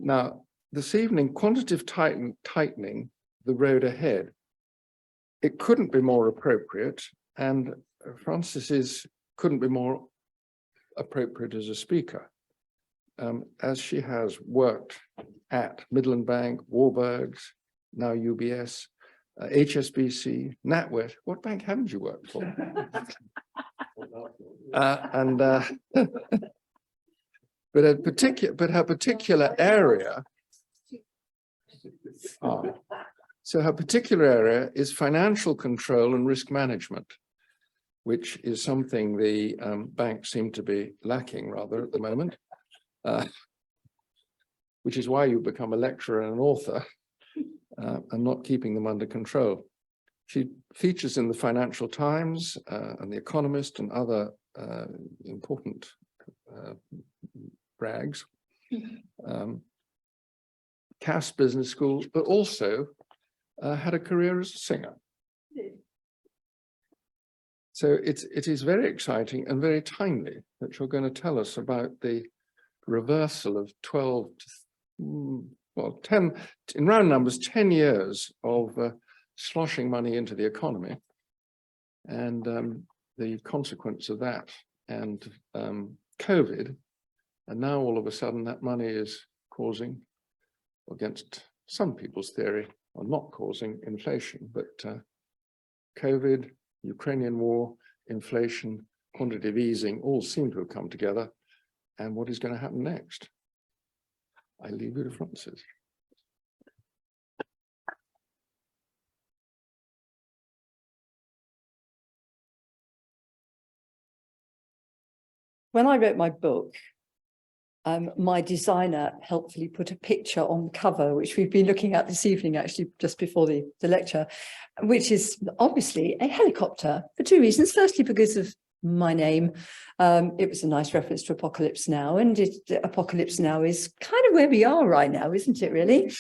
Now, this evening, quantitative tightening, the road ahead. It couldn't be more appropriate, and Frances couldn't be more appropriate as a speaker, as she has worked at Midland Bank, Warburgs, now UBS, HSBC, NatWest. What bank haven't you worked for? But her particular area. So her particular area is financial control and risk management, which is something the banks seem to be lacking rather at the moment, which is why you become a lecturer and an author and not keeping them under control. She features in the Financial Times and the Economist and other important rags, Cass Business School, but also had a career as a singer. So it is very exciting and very timely that you're going to tell us about the reversal of 12 to, well, 10, in round numbers, 10 years of sloshing money into the economy and the consequence of that and COVID. And now all of a sudden that money is causing, against some people's theory, or not causing inflation, but COVID, Ukrainian war, inflation, quantitative easing all seem to have come together. And what is going to happen next? I leave you to Frances. When I wrote my book, my designer helpfully put a picture on the cover, which we've been looking at this evening, actually, just before the lecture, which is obviously a helicopter for two reasons. Firstly, because of my name. It was a nice reference to Apocalypse Now, and Apocalypse Now is kind of where we are right now, isn't it, really?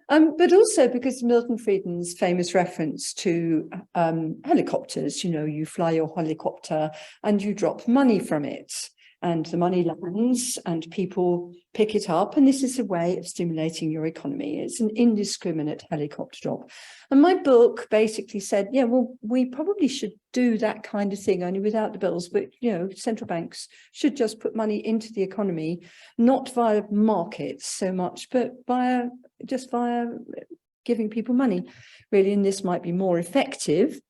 But also because Milton Friedman's famous reference to helicopters, you know, you fly your helicopter and you drop money from it. And the money lands and people pick it up. And this is a way of stimulating your economy. It's an indiscriminate helicopter drop. And my book basically said, yeah, well, we probably should do that kind of thing, only without the bills. But, you know, central banks should just put money into the economy, not via markets so much, but via giving people money, really. And this might be more effective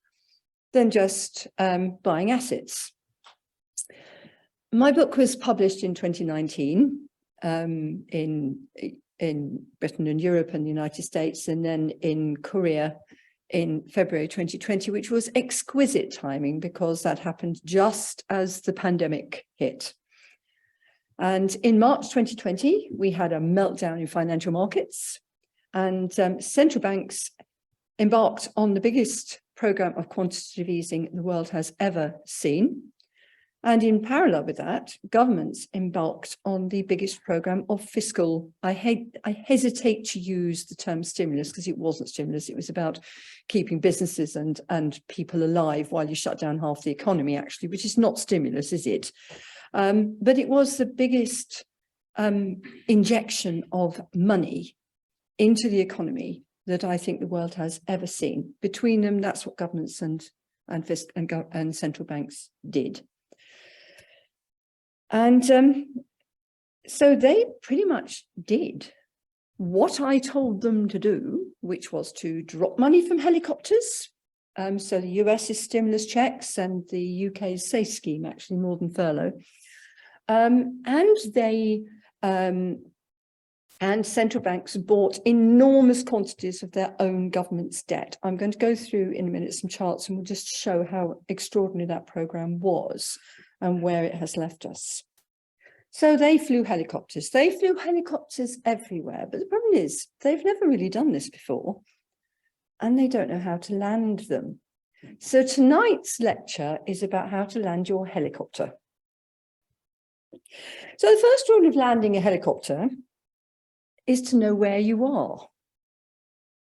than just buying assets. My book was published in 2019 in Britain and Europe and the United States, and then in Korea in February 2020, which was exquisite timing because that happened just as the pandemic hit. And in March 2020, we had a meltdown in financial markets, and central banks embarked on the biggest program of quantitative easing the world has ever seen. And in parallel with that, governments embarked on the biggest program of fiscal. I hesitate to use the term stimulus because it wasn't stimulus. It was about keeping businesses and people alive while you shut down half the economy, actually, which is not stimulus, is it? But it was the biggest injection of money into the economy that I think the world has ever seen. Between them, that's what governments and central banks did. And so they pretty much did what I told them to do, which was to drop money from helicopters. So the US's stimulus checks and the UK's SAFE scheme, actually more than furlough. And central banks bought enormous quantities of their own government's debt. I'm going to go through in a minute some charts and we'll just show how extraordinary that program was and where it has left us. So they flew helicopters. They flew helicopters everywhere. But the problem is they've never really done this before and they don't know how to land them. So tonight's lecture is about how to land your helicopter. So the first rule of landing a helicopter is to know where you are.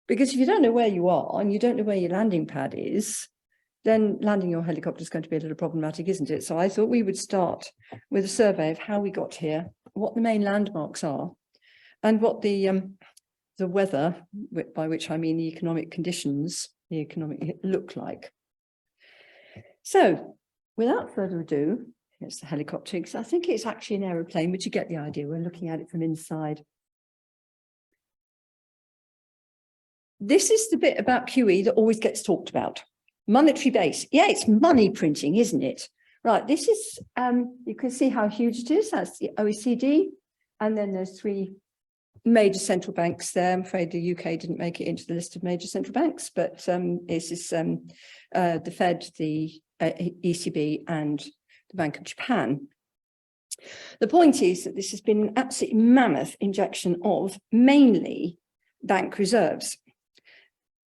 Because if you don't know where you are and you don't know where your landing pad is, then landing your helicopter is going to be a little problematic, isn't it? So I thought we would start with a survey of how we got here, what the main landmarks are, and what the weather, by which I mean the economic conditions, look like. So without further ado, here's the helicopter, because I think it's actually an aeroplane, but you get the idea. We're looking at it from inside. This is the bit about QE that always gets talked about. Monetary base. Yeah, it's money printing, isn't it? Right, this is, you can see how huge it is. That's the OECD. And then there's 3 major central banks there. I'm afraid the UK didn't make it into the list of major central banks, but this is the Fed, the ECB, and the Bank of Japan. The point is that this has been an absolutely mammoth injection of mainly bank reserves.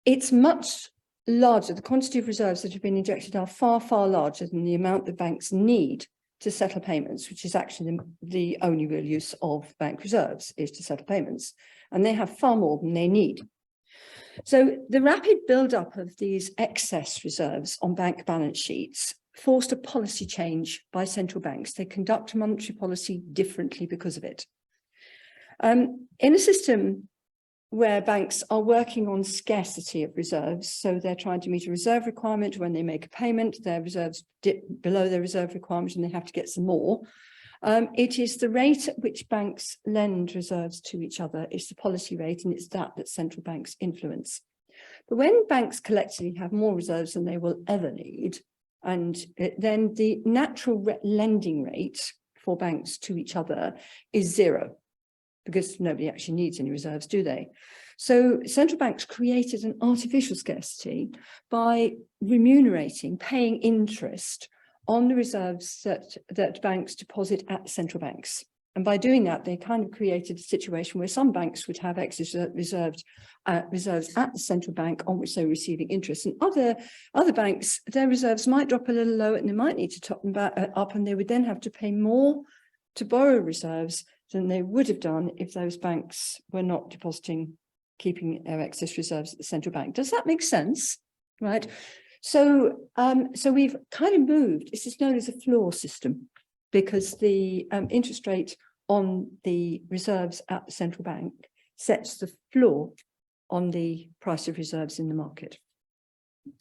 It's much larger. The quantity of reserves that have been injected are far, far larger than the amount that banks need to settle payments, which is actually the only real use of bank reserves, is to settle payments. And they have far more than they need. So the rapid buildup of these excess reserves on bank balance sheets forced a policy change by central banks. They conduct monetary policy differently because of it. In a system where banks are working on scarcity of reserves, so they're trying to meet a reserve requirement. When they make a payment, their reserves dip below their reserve requirement and they have to get some more. It is the rate at which banks lend reserves to each other. It's the policy rate, and it's that central banks influence. But when banks collectively have more reserves than they will ever need, and then the natural lending rate for banks to each other is 0. Because nobody actually needs any reserves, do they? So central banks created an artificial scarcity by remunerating, paying interest on the reserves that banks deposit at central banks. And by doing that, they kind of created a situation where some banks would have excess reserves at the central bank on which they're receiving interest. And other banks, their reserves might drop a little lower and they might need to top them back up, and they would then have to pay more to borrow reserves than they would have done if those banks were not keeping their excess reserves at the central bank. Does that make sense? Right. So we've kind of moved. This is known as a floor system, because the interest rate on the reserves at the central bank sets the floor on the price of reserves in the market.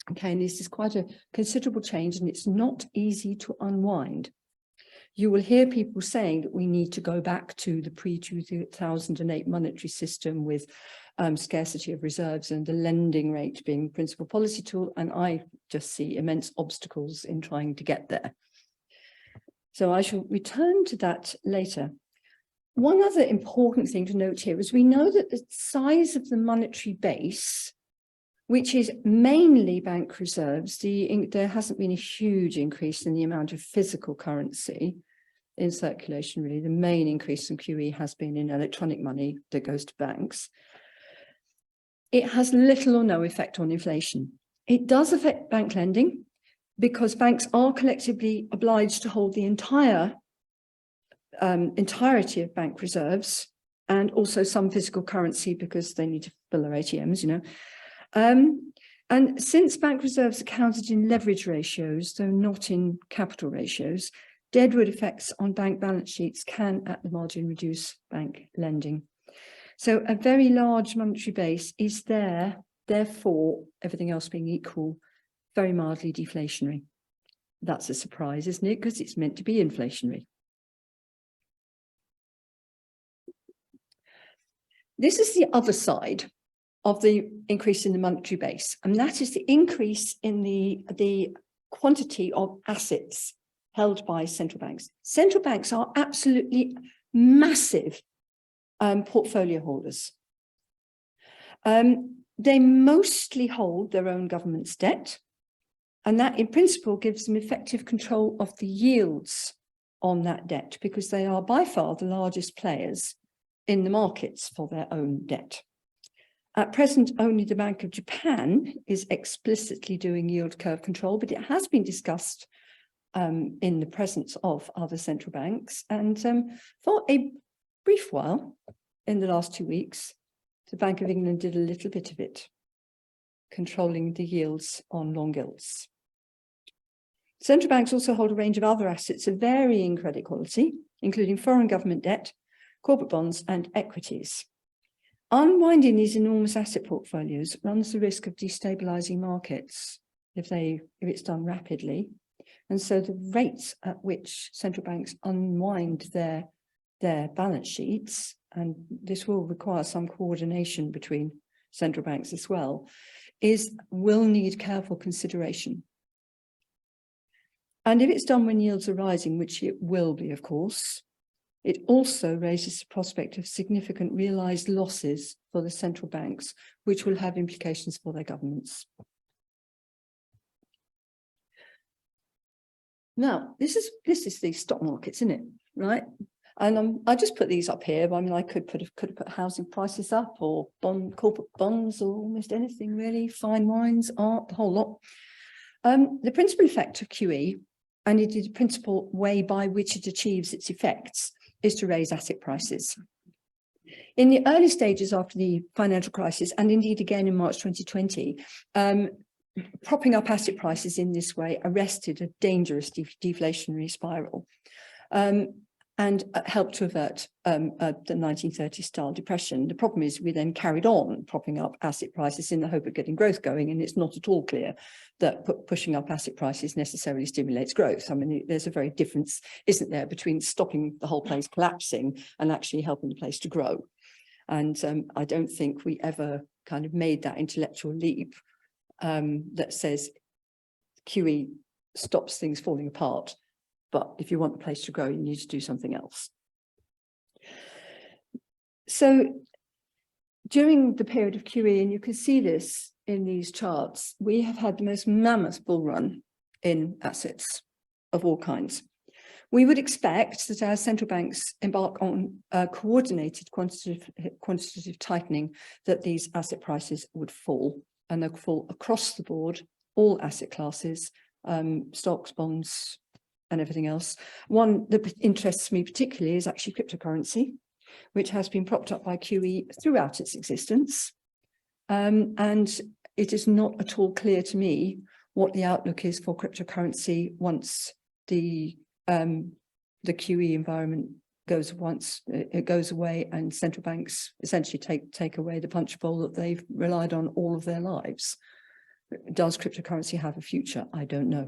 Okay, and this is quite a considerable change, and it's not easy to unwind. You will hear people saying that we need to go back to the pre-2008 monetary system with scarcity of reserves and the lending rate being the principal policy tool. And I just see immense obstacles in trying to get there. So I shall return to that later. One other important thing to note here is we know that the size of the monetary base, which is mainly bank reserves, there hasn't been a huge increase in the amount of physical currency in circulation, really. The main increase in QE has been in electronic money that goes to banks. It has little or no effect on inflation. It does affect bank lending because banks are collectively obliged to hold the entirety of bank reserves, and also some physical currency because they need to fill their ATMs, you know. And since bank reserves are counted in leverage ratios, though not in capital ratios, deadwood effects on bank balance sheets can at the margin reduce bank lending. So a very large monetary base is therefore, everything else being equal, very mildly deflationary. That's a surprise, isn't it? Because it's meant to be inflationary. This is the other side of the increase in the monetary base, and that is the increase in the quantity of assets held by central banks. Central banks are absolutely massive portfolio holders. They mostly hold their own government's debt, and that in principle gives them effective control of the yields on that debt, because they are by far the largest players in the markets for their own debt. At present, only the Bank of Japan is explicitly doing yield curve control, but it has been discussed in the presence of other central banks. And for a brief while, in the last 2 weeks, the Bank of England did a little bit of it, controlling the yields on long gilts. Central banks also hold a range of other assets of varying credit quality, including foreign government debt, corporate bonds and equities. Unwinding these enormous asset portfolios runs the risk of destabilizing markets if it's done rapidly. And so the rates at which central banks unwind their balance sheets, and this will require some coordination between central banks as well, will need careful consideration. And if it's done when yields are rising, which it will be, of course, it also raises the prospect of significant realized losses for the central banks, which will have implications for their governments. Now, this is the stock markets, isn't it? Right? And I just put these up here. I mean, I could have put housing prices up, or corporate bonds, or almost anything really. Fine wines, art, the whole lot. The principal effect of QE, and indeed the principal way by which it achieves its effects, is to raise asset prices. In the early stages after the financial crisis, and indeed again in March 2020, propping up asset prices in this way arrested a dangerous deflationary spiral, and helped to avert the 1930s style depression. The problem is we then carried on propping up asset prices in the hope of getting growth going, and it's not at all clear that pushing up asset prices necessarily stimulates growth. I mean, there's a very difference, isn't there, between stopping the whole place collapsing and actually helping the place to grow. And I don't think we ever kind of made that intellectual leap that says QE stops things falling apart. But if you want the place to grow, you need to do something else. So during the period of QE, and you can see this in these charts, we have had the most mammoth bull run in assets of all kinds. We would expect that as central banks embark on coordinated quantitative tightening, that these asset prices would fall, and they'll fall across the board, all asset classes, stocks, bonds, and everything else. One that interests me particularly is actually cryptocurrency, which has been propped up by QE throughout its existence. And it is not at all clear to me what the outlook is for cryptocurrency once the QE environment goes away and central banks essentially take away the punch bowl that they've relied on all of their lives. Does cryptocurrency have a future? I don't know.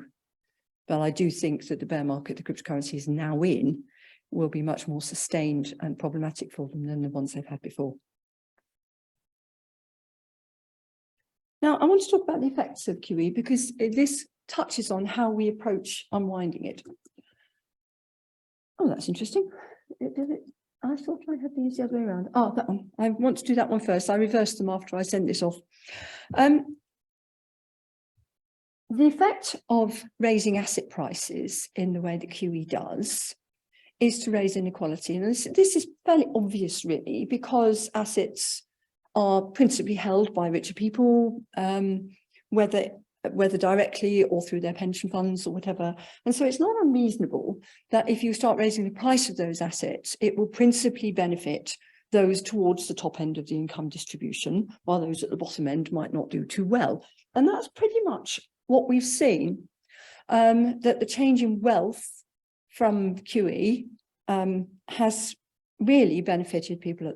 But I do think that the bear market the cryptocurrency is now in will be much more sustained and problematic for them than the ones they've had before. Now, I want to talk about the effects of QE because this touches on how we approach unwinding it. Oh, that's interesting. I thought I had these the other way around. Oh, that one. I want to do that one first. I reversed them after I sent this off. The effect of raising asset prices in the way that QE does is to raise inequality. And this is fairly obvious, really, because assets are principally held by richer people, whether directly or through their pension funds or whatever. And so it's not unreasonable that if you start raising the price of those assets, it will principally benefit those towards the top end of the income distribution, while those at the bottom end might not do too well. And that's pretty much what we've seen, that the change in wealth from QE has really benefited people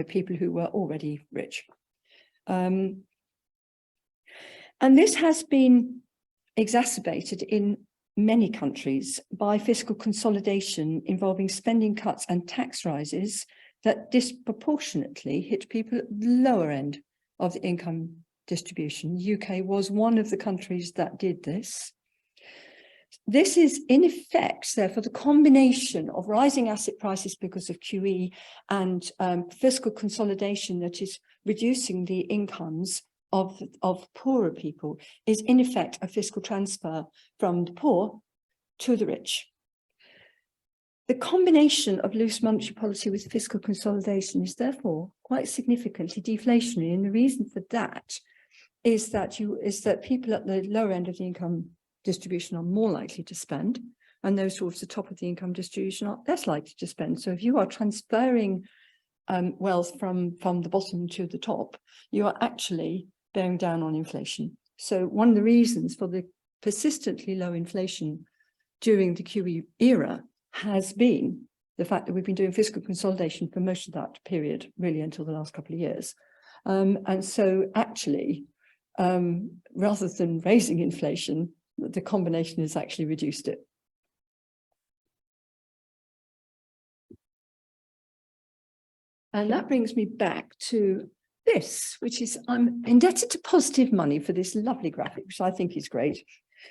people who were already rich. And this has been exacerbated in many countries by fiscal consolidation involving spending cuts and tax rises that disproportionately hit people at the lower end of the income distribution. The UK was one of the countries that did this. This is in effect, therefore, the combination of rising asset prices because of QE and fiscal consolidation that is reducing the incomes of poorer people is in effect a fiscal transfer from the poor to the rich. The combination of loose monetary policy with fiscal consolidation is therefore quite significantly deflationary, and the reason for that is that people at the lower end of the income distribution are more likely to spend, and those towards the top of the income distribution are less likely to spend. So if you are transferring wealth from the bottom to the top, you are actually bearing down on inflation. So one of the reasons for the persistently low inflation during the QE era has been the fact that we've been doing fiscal consolidation for most of that period, really until the last couple of years. And so actually, rather than raising inflation, the combination has actually reduced it. And that brings me back to this, which is, I'm indebted to Positive Money for this lovely graphic, which I think is great,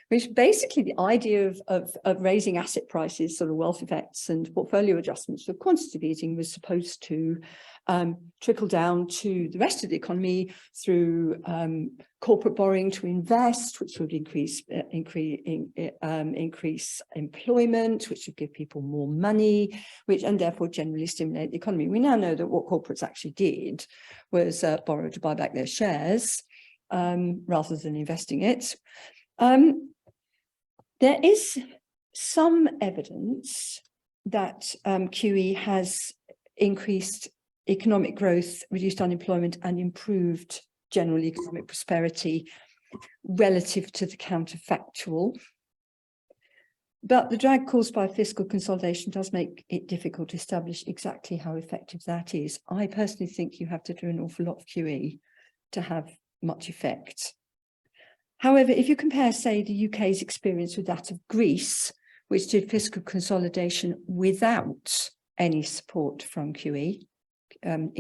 which basically the idea of raising asset prices, sort of wealth effects and portfolio adjustments for quantitative easing was supposed to trickle down to the rest of the economy through corporate borrowing to invest, which would increase employment, which would give people more money, and therefore generally stimulate the economy. We now know that what corporates actually did was borrow to buy back their shares rather than investing it. There is some evidence that QE has increased economic growth, reduced unemployment, and improved general economic prosperity relative to the counterfactual. But the drag caused by fiscal consolidation does make it difficult to establish exactly how effective that is. I personally think you have to do an awful lot of QE to have much effect. However, if you compare, say, the UK's experience with that of Greece, which did fiscal consolidation without any support from QE,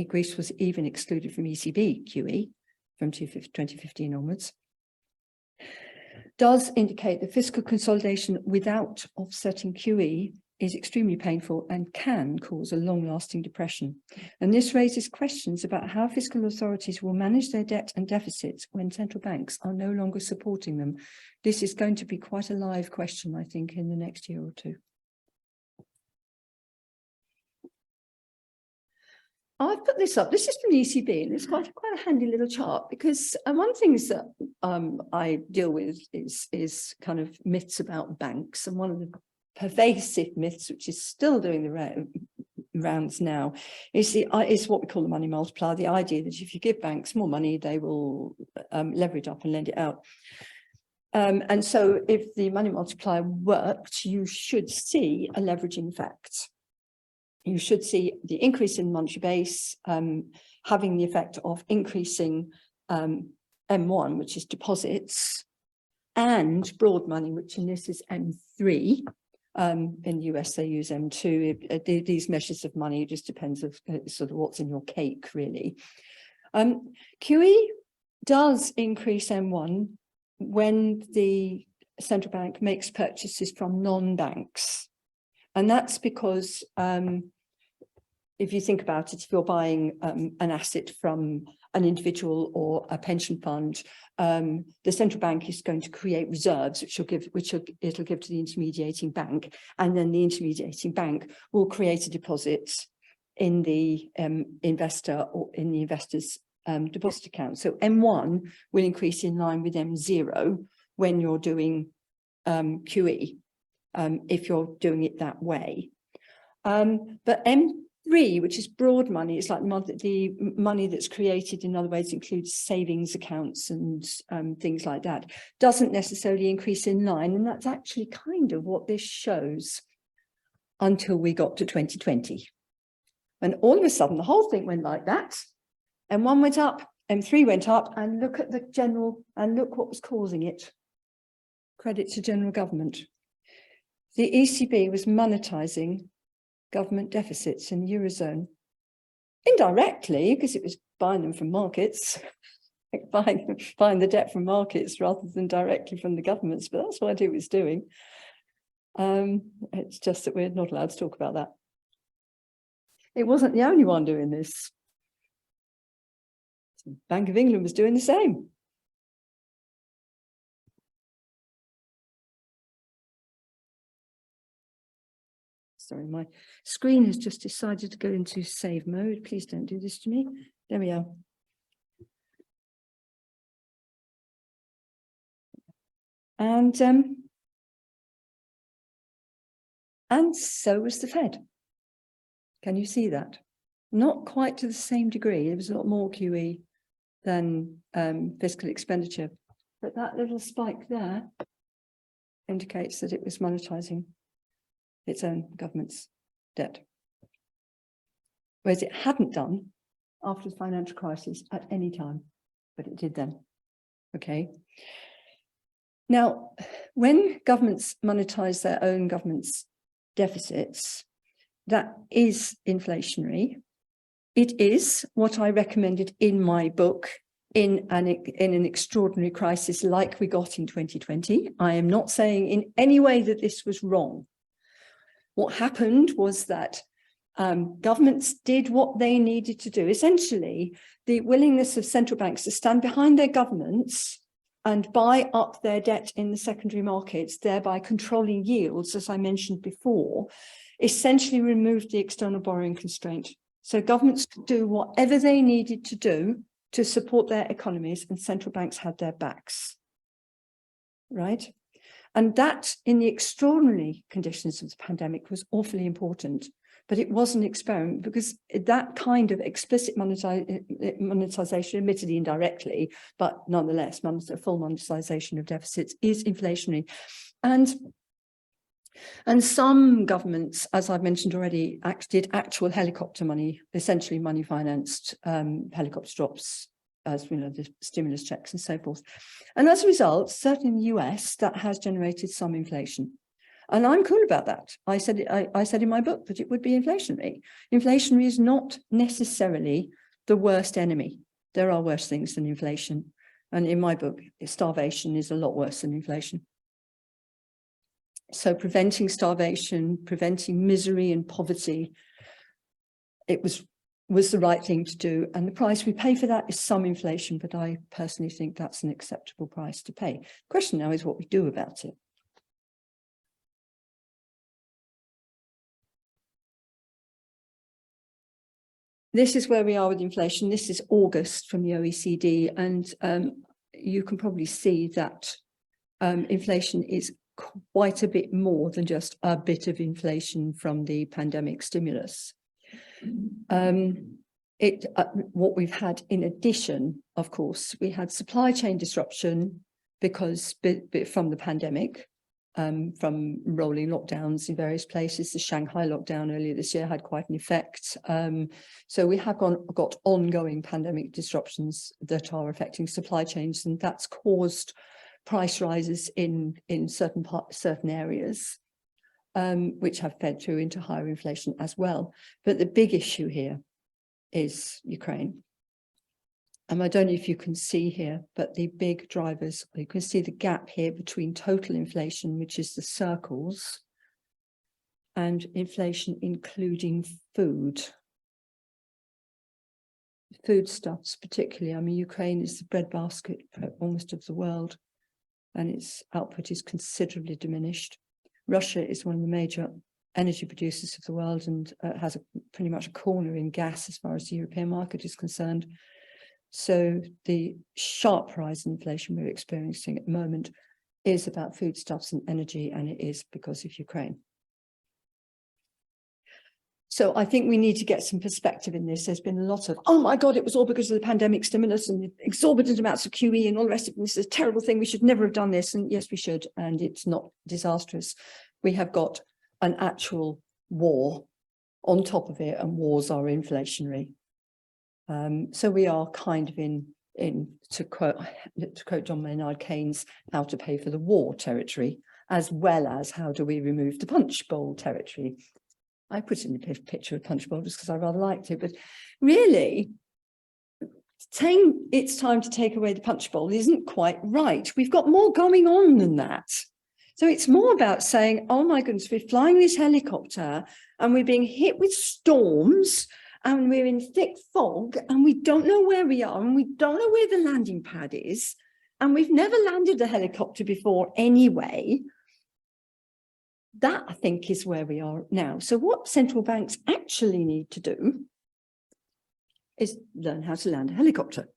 Greece was even excluded from ECB QE from 2015 onwards, does indicate that fiscal consolidation without offsetting QE is extremely painful and can cause a long-lasting depression. And this raises questions about how fiscal authorities will manage their debt and deficits when central banks are no longer supporting them. This is going to be quite a live question, I think, in the next year or two. I've put this up. This is from the ECB, and it's quite a handy little chart, because one of the things that I deal with is kind of myths about banks, and one of the pervasive myths, which is still doing the rounds now, is what we call the money multiplier, the idea that if you give banks more money, they will leverage up and lend it out. And so if the money multiplier worked, you should see a leveraging effect. You should see the increase in monetary base having the effect of increasing M1, which is deposits, and broad money, which in this is M3. In the US, they use M2. These measures of money, it just depends of sort of what's in your cake, really. QE does increase M1 when the central bank makes purchases from non-banks. And that's because if you think about it, if you're buying an asset from an individual or a pension fund, the central bank is going to create reserves, which it'll give to the intermediating bank, and then the intermediating bank will create a deposit in the investor or in the investor's deposit account. So M1 will increase in line with M0 when you're doing QE, if you're doing it that way. But M3, which is broad money, it's like the money that's created in other ways, includes savings accounts and things like that, doesn't necessarily increase in line. And that's actually kind of what this shows until we got to 2020. When all of a sudden the whole thing went like that, M1 went up, M3 went up, and look at the general, and look what was causing it. Credit to general government. The ECB was monetizing government deficits in the Eurozone. Indirectly, because it was buying them from markets, buying the debt from markets rather than directly from the governments, but that's what it was doing. It's just that we're not allowed to talk about that. It wasn't the only one doing this. The Bank of England was doing the same. Sorry, my screen has just decided to go into save mode. Please don't do this to me. There we are. And so was the Fed. Can you see that? Not quite to the same degree. There was a lot more QE than fiscal expenditure, but that little spike there indicates that it was monetizing its own government's debt. whereas it hadn't done after the financial crisis at any time, but it did then. Okay. Now, when governments monetize their own government's deficits, that is inflationary. It is what I recommended in my book in an extraordinary crisis like we got in 2020. I am not saying in any way that this was wrong. What happened was that governments did what they needed to do. Essentially, the willingness of central banks to stand behind their governments and buy up their debt in the secondary markets, thereby controlling yields, as I mentioned before, essentially removed the external borrowing constraint. So governments could do whatever they needed to do to support their economies, and central banks had their backs, right? And that, in the extraordinary conditions of the pandemic, was awfully important. But it was an experiment, because that kind of explicit monetization, admittedly indirectly, but nonetheless, full monetization of deficits is inflationary. And some governments, as I've mentioned already, did actual helicopter money, essentially money financed helicopter drops, as we know, the stimulus checks and so forth. And as a result, certainly in the US, that has generated some inflation. And I'm cool about that. I said in my book that it would be inflationary. Inflationary is not necessarily the worst enemy. There are worse things than inflation. And in my book, starvation is a lot worse than inflation. So preventing starvation, preventing misery and poverty, it was the right thing to do. And the price we pay for that is some inflation, but I personally think that's an acceptable price to pay. The question now is what we do about it. This is where we are with inflation. This is August from the OECD, and you can probably see that inflation is quite a bit more than just a bit of inflation from the pandemic stimulus. What we've had in addition, of course, we had supply chain disruption because from the pandemic, from rolling lockdowns in various places. The Shanghai lockdown earlier this year had quite an effect. So we have got ongoing pandemic disruptions that are affecting supply chains, and that's caused price rises in certain areas, which have fed through into higher inflation as well. But the big issue here is Ukraine. I don't know if you can see here, but the big drivers, you can see the gap here between total inflation, which is the circles, and inflation including food. Foodstuffs particularly. I mean, Ukraine is the breadbasket for almost of the world, and its output is considerably diminished. Russia is one of the major energy producers of the world and has pretty much a corner in gas as far as the European market is concerned. So the sharp rise in inflation we're experiencing at the moment is about foodstuffs and energy, and it is because of Ukraine. So I think we need to get some perspective in this. There's been a lot of, oh my God, it was all because of the pandemic stimulus and exorbitant amounts of QE and all the rest of it. This is a terrible thing. We should never have done this. And yes, we should. And it's not disastrous. We have got an actual war on top of it, and wars are inflationary. So we are kind of in to quote John Maynard Keynes, how to pay for the war territory, as well as how do we remove the punch bowl territory. I put in the picture of punch bowl just because I rather liked it, but really saying it's time to take away the punch bowl isn't quite right. We've got more going on than that. So it's more about saying, oh my goodness, we're flying this helicopter and we're being hit with storms and we're in thick fog and we don't know where we are and we don't know where the landing pad is. And we've never landed a helicopter before anyway. That, I think, is where we are now. So what central banks actually need to do is learn how to land a helicopter.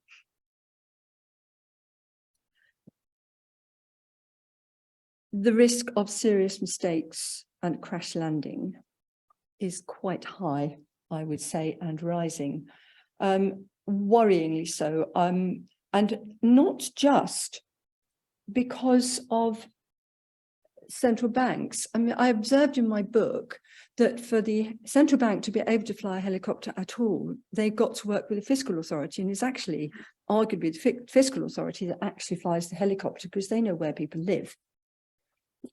The risk of serious mistakes and crash landing is quite high, I would say, and rising, worryingly so, and not just because of central banks, I mean, I observed in my book that for the central bank to be able to fly a helicopter at all, they've got to work with the fiscal authority, and it's actually arguably the fiscal authority that actually flies the helicopter because they know where people live.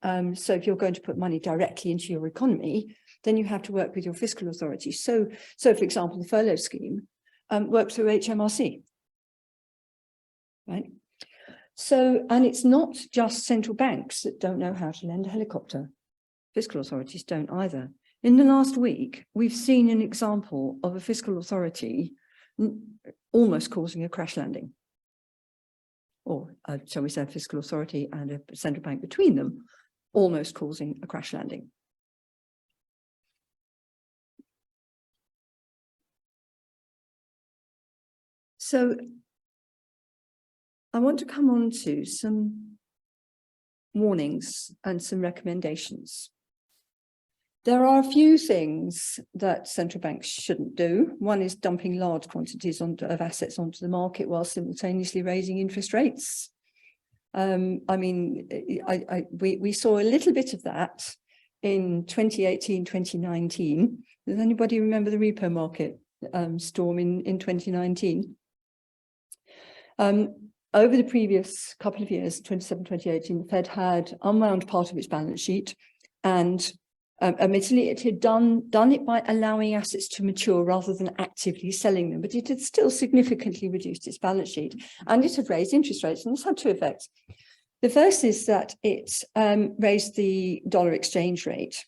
So if you're going to put money directly into your economy, then you have to work with your fiscal authority. So for example, the furlough scheme works through HMRC, right? So, and it's not just central banks that don't know how to lend a helicopter. Fiscal authorities don't either. In the last week, we've seen an example of a fiscal authority almost causing a crash landing. Or shall we say a fiscal authority and a central bank between them, almost causing a crash landing. So I want to come on to some warnings and some recommendations. There are a few things that central banks shouldn't do. One is dumping large quantities of assets onto the market while simultaneously raising interest rates. I mean, we saw a little bit of that in 2018, 2019. Does anybody remember the repo market storm in 2019? Over the previous couple of years, 2017, 2018, the Fed had unwound part of its balance sheet, and admittedly, it had done it by allowing assets to mature rather than actively selling them, but it had still significantly reduced its balance sheet, and it had raised interest rates, and this had two effects. The first is that it raised the dollar exchange rate.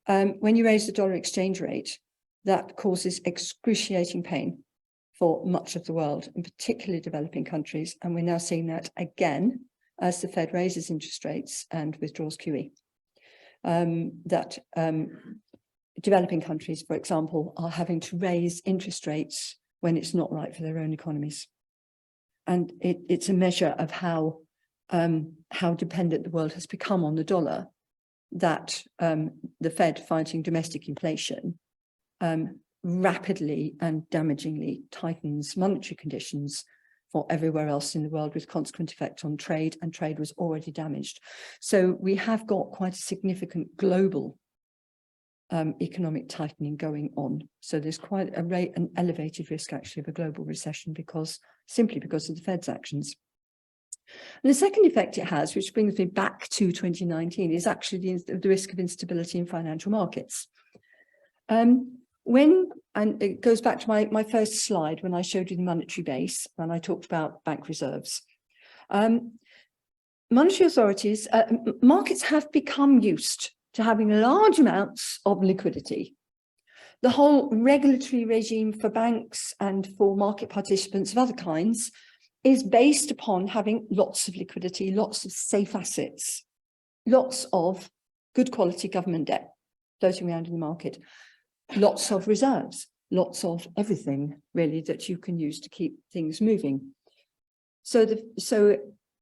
When you raise the dollar exchange rate, that causes excruciating pain for much of the world, and particularly developing countries, and we're now seeing that again as the Fed raises interest rates and withdraws QE. Developing countries, for example, are having to raise interest rates when it's not right for their own economies. And it's a measure of how dependent the world has become on the dollar, that the Fed fighting domestic inflation rapidly and damagingly tightens monetary conditions for everywhere else in the world, with consequent effect on trade, and trade was already damaged. So we have got quite a significant global economic tightening going on. So there's quite an elevated risk actually of a global recession simply because of the Fed's actions. And the second effect it has, which brings me back to 2019, is actually the risk of instability in financial markets. And it goes back to my first slide when I showed you the monetary base and I talked about bank reserves. Monetary authorities, markets have become used to having large amounts of liquidity. The whole regulatory regime for banks and for market participants of other kinds is based upon having lots of liquidity, lots of safe assets, lots of good quality government debt floating around in the market, lots of reserves, lots of everything really that you can use to keep things moving. So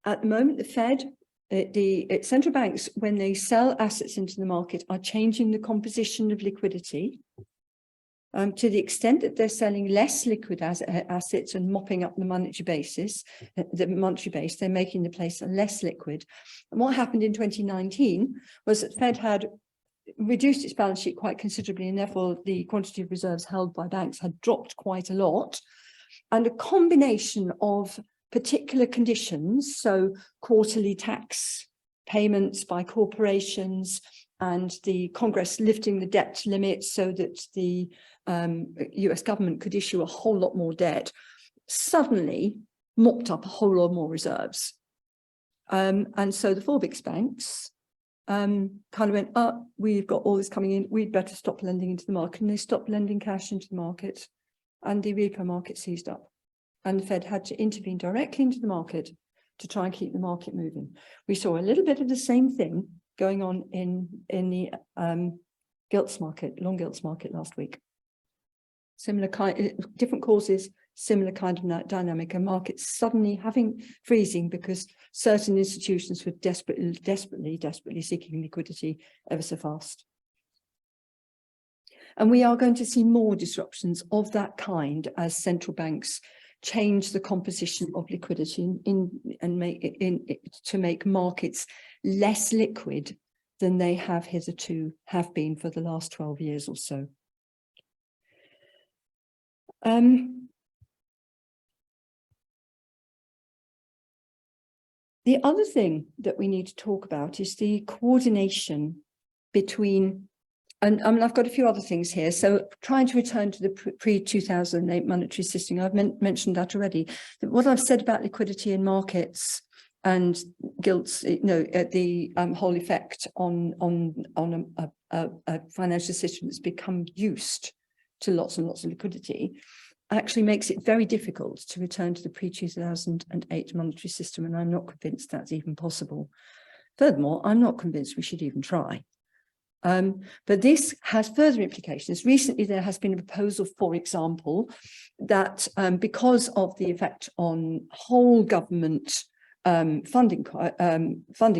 at the moment, the Fed, the central banks, when they sell assets into the market, are changing the composition of liquidity to the extent that they're selling less liquid assets and mopping up the monetary base, they're making the place less liquid. And what happened in 2019 was that the Fed had reduced its balance sheet quite considerably, and therefore the quantity of reserves held by banks had dropped quite a lot. And a combination of particular conditions, so quarterly tax payments by corporations and the Congress lifting the debt limit so that the US government could issue a whole lot more debt, suddenly mopped up a whole lot more reserves. And so the four big banks kind of went, oh, we've got all this coming in, we'd better stop lending into the market. And they stopped lending cash into the market, and the repo market seized up. And the Fed had to intervene directly into the market to try and keep the market moving. We saw a little bit of the same thing going on in the gilts market, long gilts market last week. Similar kind, different causes, similar kind of dynamic, and markets suddenly freezing because certain institutions were desperately seeking liquidity ever so fast. And we are going to see more disruptions of that kind as central banks change the composition of liquidity to make markets less liquid than they have hitherto been for the last 12 years or so. The other thing that we need to talk about is the coordination between, and I've got a few other things here. So trying to return to the pre-2008 monetary system, I've mentioned that already. What I've said about liquidity in markets and gilts, the whole effect on a financial system that's become used to lots and lots of liquidity, actually makes it very difficult to return to the pre-2008 monetary system, and I'm not convinced that's even possible. Furthermore, I'm not convinced we should even try. But this has further implications. Recently, there has been a proposal, for example, that because of the effect on whole government funding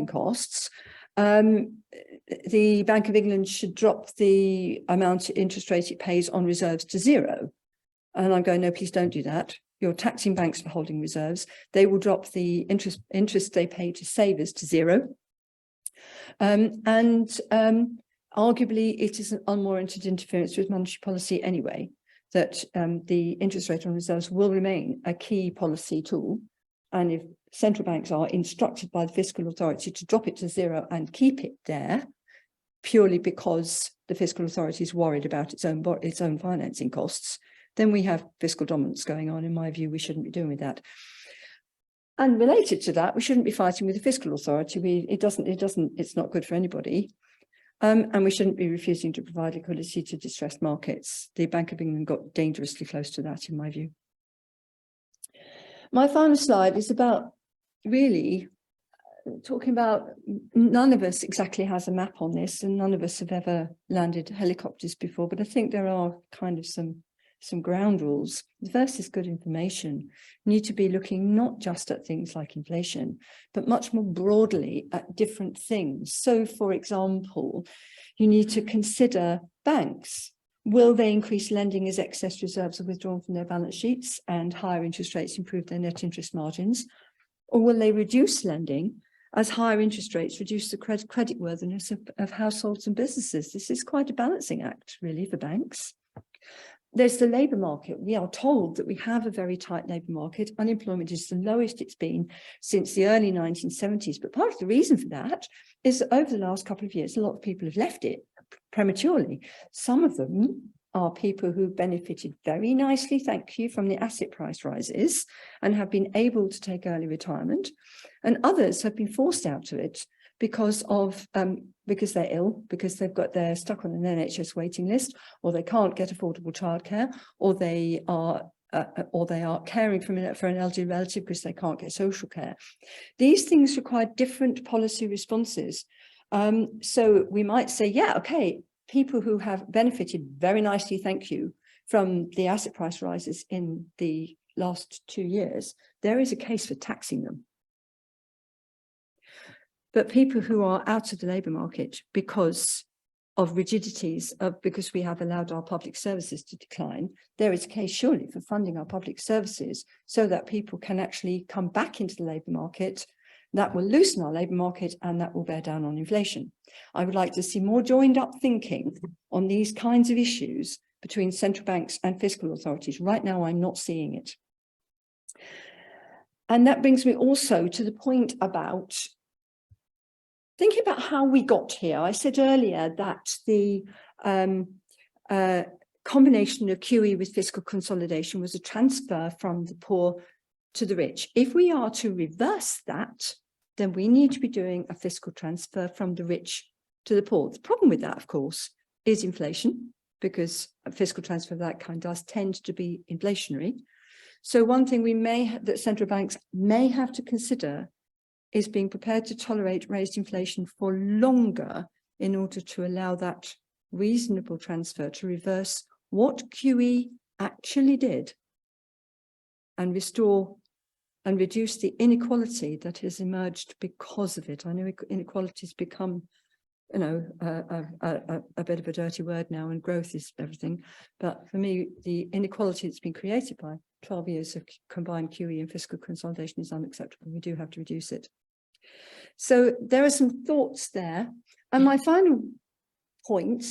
costs, the Bank of England should drop the amount of interest rate it pays on reserves to zero. And I'm going, no, please don't do that. You're taxing banks for holding reserves. They will drop the interest they pay to savers to zero. Arguably, it is an unwarranted interference with monetary policy anyway, that the interest rate on reserves will remain a key policy tool. And if central banks are instructed by the fiscal authority to drop it to zero and keep it there, purely because the fiscal authority is worried about its own financing costs, then we have fiscal dominance going on. In my view, we shouldn't be doing with that. And related to that, we shouldn't be fighting with the fiscal authority. It's not good for anybody. And we shouldn't be refusing to provide liquidity to distressed markets. The Bank of England got dangerously close to that, in my view. My final slide is about really talking about, none of us exactly has a map on this, and none of us have ever landed helicopters before, but I think there are kind of some ground rules. The first is good information. You need to be looking not just at things like inflation, but much more broadly at different things. So, for example, you need to consider banks. Will they increase lending as excess reserves are withdrawn from their balance sheets and higher interest rates improve their net interest margins? Or will they reduce lending as higher interest rates reduce the creditworthiness of households and businesses? This is quite a balancing act, really, for banks. There's the labour market. We are told that we have a very tight labour market. Unemployment is the lowest it's been since the early 1970s. But part of the reason for that is that over the last couple of years, a lot of people have left it prematurely. Some of them are people who benefited very nicely, thank you, from the asset price rises and have been able to take early retirement. And others have been forced out of it because they're ill, because they're stuck on an NHS waiting list, or they can't get affordable childcare, or they are caring for an elderly relative because they can't get social care. These things require different policy responses. So we might say, yeah, okay, people who have benefited very nicely, thank you, from the asset price rises in the last 2 years, there is a case for taxing them. But people who are out of the labour market because of rigidities, because we have allowed our public services to decline, there is a case surely for funding our public services so that people can actually come back into the labour market. That will loosen our labour market and that will bear down on inflation. I would like to see more joined up thinking on these kinds of issues between central banks and fiscal authorities. Right now, I'm not seeing it. And that brings me also to the point about thinking about how we got here. I said earlier that the combination of QE with fiscal consolidation was a transfer from the poor to the rich. If we are to reverse that, then we need to be doing a fiscal transfer from the rich to the poor. The problem with that, of course, is inflation, because a fiscal transfer of that kind does tend to be inflationary. So one thing that central banks may have to consider is being prepared to tolerate raised inflation for longer in order to allow that reasonable transfer to reverse what QE actually did and restore and reduce the inequality that has emerged because of it. I know inequality has become, a bit of a dirty word now, and growth is everything. But for me, the inequality that's been created by 12 years of combined QE and fiscal consolidation is unacceptable. We do have to reduce it. So there are some thoughts there. And my final point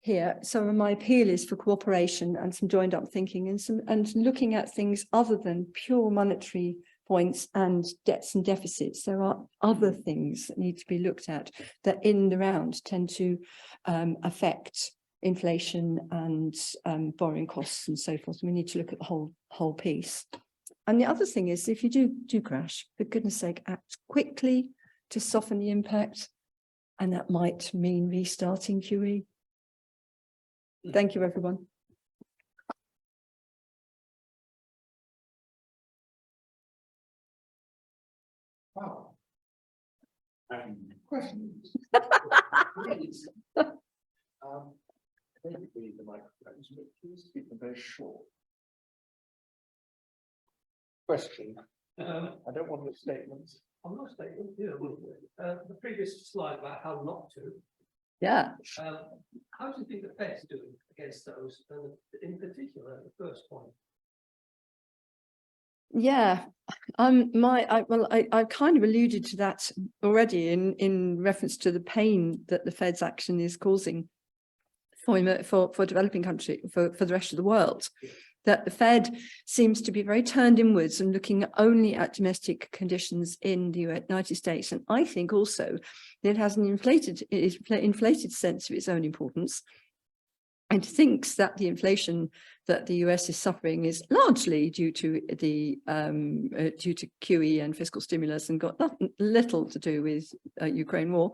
here, so my appeal is for cooperation and some joined up thinking and looking at things other than pure monetary points and debts and deficits. There are other things that need to be looked at that in the round tend to affect inflation and borrowing costs and so forth. We need to look at the whole piece. And the other thing is, if you do crash, for goodness sake, act quickly to soften the impact, and that might mean restarting QE. Thank you, everyone. Wow. Questions? Please. Maybe the microphones, but please keep them very short. Question. I don't want the statements. I'm not stating here, the previous slide about how not to. Yeah. How do you think the Fed's doing against those? And in particular, the first point. Yeah, I kind of alluded to that already in reference to the pain that the Fed's action is causing for developing country, for the rest of the world. That the Fed seems to be very turned inwards and looking only at domestic conditions in the United States. And I think also that it has an inflated sense of its own importance, and thinks that the inflation that the US is suffering is largely due to the due to QE and fiscal stimulus, and got little to do with Ukraine war,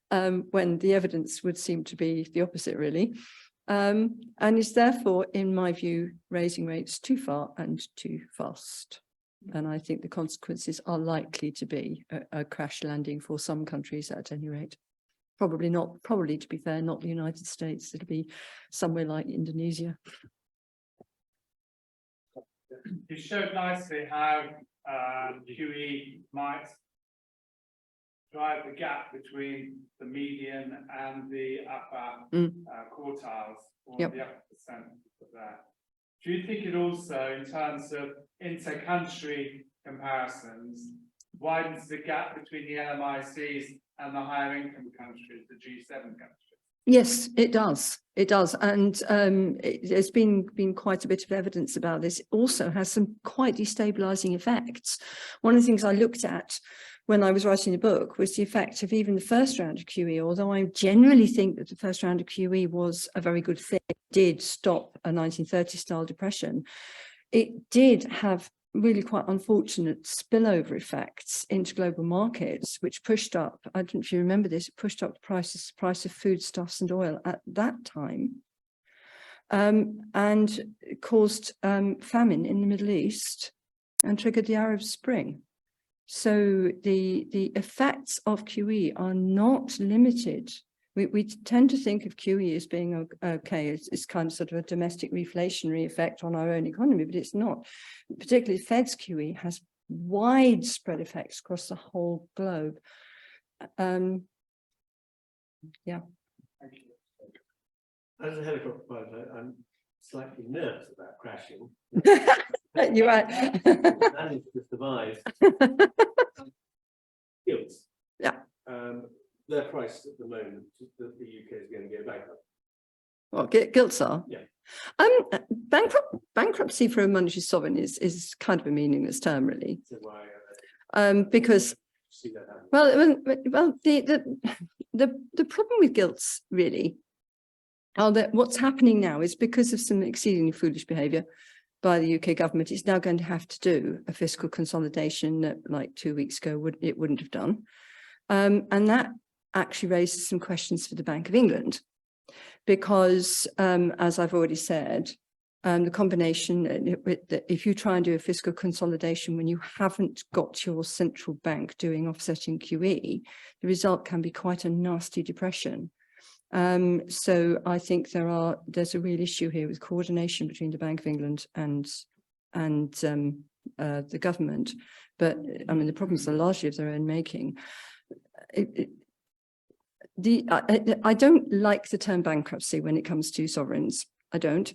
when the evidence would seem to be the opposite, really. And is therefore, in my view, raising rates too far and too fast. And I think the consequences are likely to be a crash landing for some countries at any rate. Probably, to be fair, not the United States. It'll be somewhere like Indonesia. You showed nicely how QE might drive the gap between the median and the upper quartiles, or the upper percent of that. Do you think it also, in terms of inter-country comparisons, widens the gap between the LMICs and the higher income countries, the G7 countries? Yes, it does. It does. And there's been quite a bit of evidence about this. It also has some quite destabilizing effects. One of the things I looked at when I was writing the book was the effect of even the first round of QE, although I generally think that the first round of QE was a very good thing. It did stop a 1930s style depression. It did have really quite unfortunate spillover effects into global markets, which pushed up, I don't know if you remember this, it pushed up the price of foodstuffs and oil at that time, and caused famine in the Middle East and triggered the Arab Spring. So the effects of QE are not limited. We tend to think of QE as being okay, it's kind of sort of a domestic reflationary effect on our own economy, but it's not. Particularly Fed's QE has widespread effects across the whole globe. Yeah. As a helicopter pilot, I'm slightly nervous about crashing. You're right. Managed to survive. Gilts. Yeah. Their price at the moment, that the UK is going to go bankrupt. What gilts are? Yeah. Bankruptcy for a monetary sovereign is kind of a meaningless term, really. So why? Because See that happen? well, the problem with gilts really are that what's happening now is because of some exceedingly foolish behaviour by the UK government, it's now going to have to do a fiscal consolidation that, like 2 weeks ago, it wouldn't have done, and that actually raises some questions for the Bank of England, because as I've already said, the combination, if you try and do a fiscal consolidation when you haven't got your central bank doing offsetting QE, the result can be quite a nasty depression. So I think there's a real issue here with coordination between the Bank of England and the government. But I mean, the problems are largely of their own making. I don't like the term bankruptcy when it comes to sovereigns. I don't.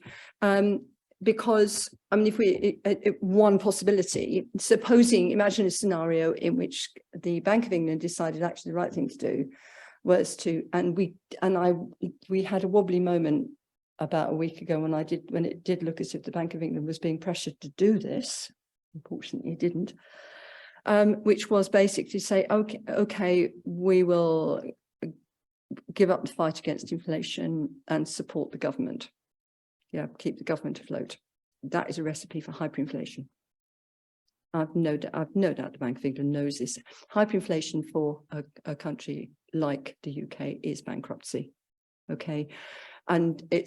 because, I mean, if we, one possibility, imagine a scenario in which the Bank of England decided actually the right thing to do was to, we had a wobbly moment about a week ago when it did look as if the Bank of England was being pressured to do this. Unfortunately, it didn't, which was basically say, okay, we will give up the fight against inflation and support the government. Yeah, keep the government afloat. That is a recipe for hyperinflation. I've no doubt the Bank of England knows this. Hyperinflation for a country like the UK is bankruptcy. Okay, and I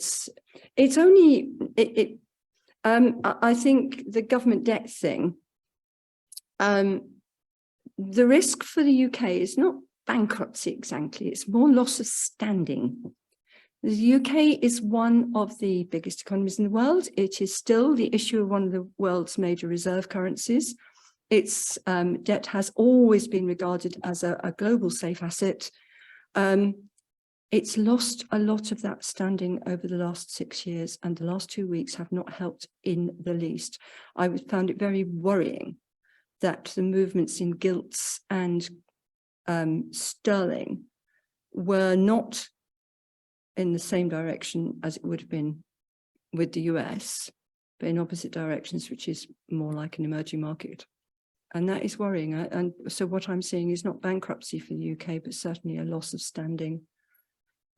think the government debt thing, the risk for the UK is not bankruptcy exactly, it's more loss of standing. The UK is one of the biggest economies in the world. It is still the issue of one of the world's major reserve currencies. Its debt has always been regarded as a global safe asset. It's lost a lot of that standing over the last 6 years, and the last 2 weeks have not helped in the least. I found it very worrying that the movements in gilts and sterling were not in the same direction as it would have been with the US, but in opposite directions, which is more like an emerging market. And that is worrying. And so what I'm seeing is not bankruptcy for the UK, but certainly a loss of standing,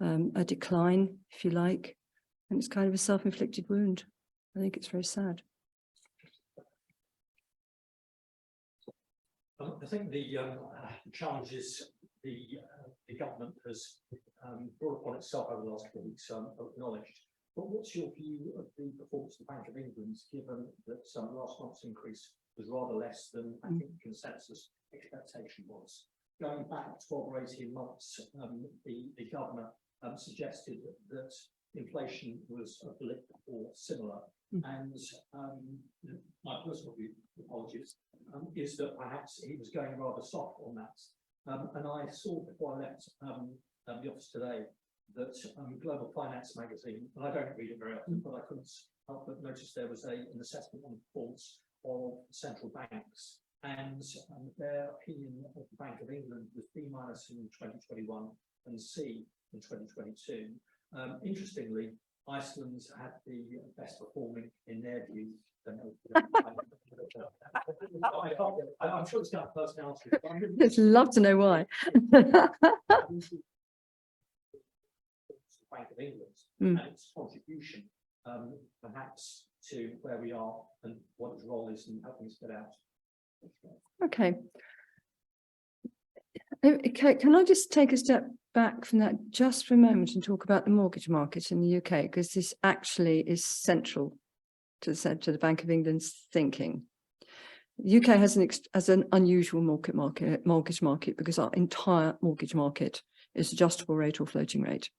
a decline, if you like. And it's kind of a self-inflicted wound. I think it's very sad. I think the challenges the government has brought upon itself over the last couple of weeks are acknowledged. But what's your view of the performance of the Bank of England, given that last month's increase was rather less than I think consensus expectation was? Going back 12 or 18 months, the governor suggested that inflation was a blip or similar. And my personal view, apologies, is that perhaps he was going rather soft on that. And I saw before I left the office today that Global Finance magazine, and I don't read it very often, but I couldn't help but notice there was an assessment on the performance of central banks, and their opinion of the Bank of England was B- in 2021 and C in 2022. Interestingly, Iceland had the best performing in their view. I'm sure it's got a personality. I'd love to know why. Bank of England and its contribution, perhaps, to where we are and what its role is in helping us get out. Okay. Okay, can I just take a step back from that just for a moment and talk about the mortgage market in the UK, because this actually is central to the Bank of England's thinking. The UK has an unusual mortgage market because our entire mortgage market is adjustable rate or floating rate.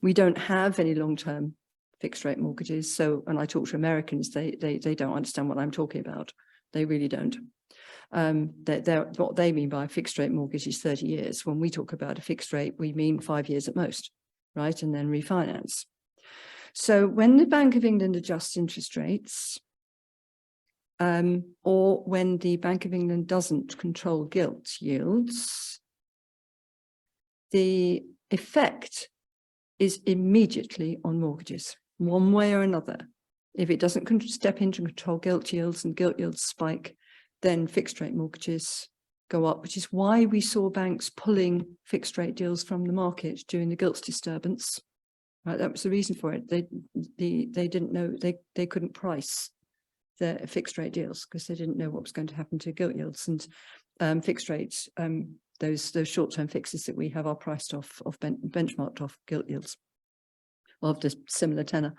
We don't have any long-term fixed rate mortgages. So, and I talk to Americans, they don't understand what I'm talking about. They really don't. What they mean by a fixed rate mortgage is 30 years. When we talk about a fixed rate, we mean 5 years at most, right? And then refinance. So when the Bank of England adjusts interest rates, or when the Bank of England doesn't control gilt yields, the effect is immediately on mortgages, one way or another. If it doesn't step in to control gilt yields and gilt yields spike, then fixed rate mortgages go up, which is why we saw banks pulling fixed rate deals from the market during the gilts disturbance. Right, that was the reason for it. They didn't know, they couldn't price the fixed rate deals because they didn't know what was going to happen to gilt yields, and fixed rates, those short-term fixes that we have are priced off benchmarked off gilt yields of the similar tenor.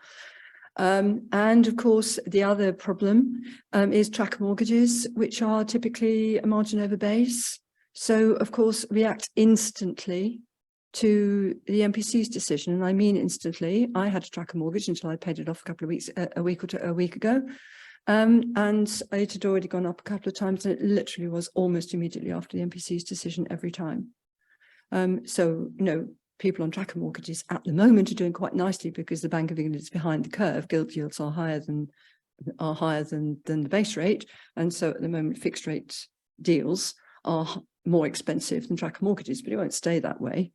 And of course, the other problem is tracker mortgages, which are typically a margin over base. So, of course, react instantly to the MPC's decision. And I mean instantly. I had a tracker mortgage until I paid it off a week ago. And it had already gone up a couple of times, and it literally was almost immediately after the MPC's decision every time. So, you know, people on tracker mortgages at the moment are doing quite nicely because the Bank of England is behind the curve. Gilt yields are higher than are higher than the base rate. And so at the moment, fixed rate deals are more expensive than tracker mortgages, but it won't stay that way.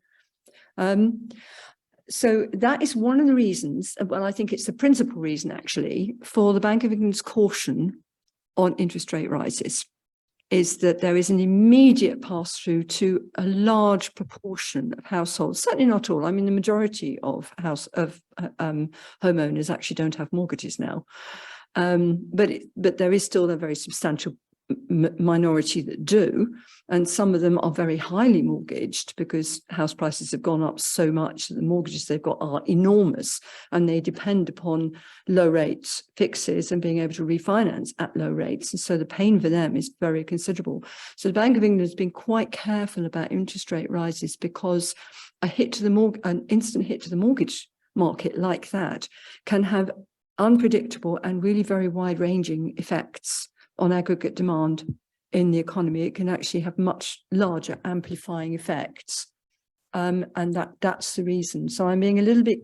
So that is one of the reasons, well, I think it's the principal reason actually, for the Bank of England's caution on interest rate rises, is that there is an immediate pass-through to a large proportion of households, certainly not all. I mean, the majority of homeowners actually don't have mortgages now. But there is still a very substantial minority that do, and some of them are very highly mortgaged because house prices have gone up so much that the mortgages they've got are enormous, and they depend upon low rate fixes and being able to refinance at low rates, and so the pain for them is very considerable. So the Bank of England has been quite careful about interest rate rises because an instant hit to the mortgage market like that can have unpredictable and really very wide-ranging effects on aggregate demand in the economy. It can actually have much larger amplifying effects. And that's the reason. So I'm being a little bit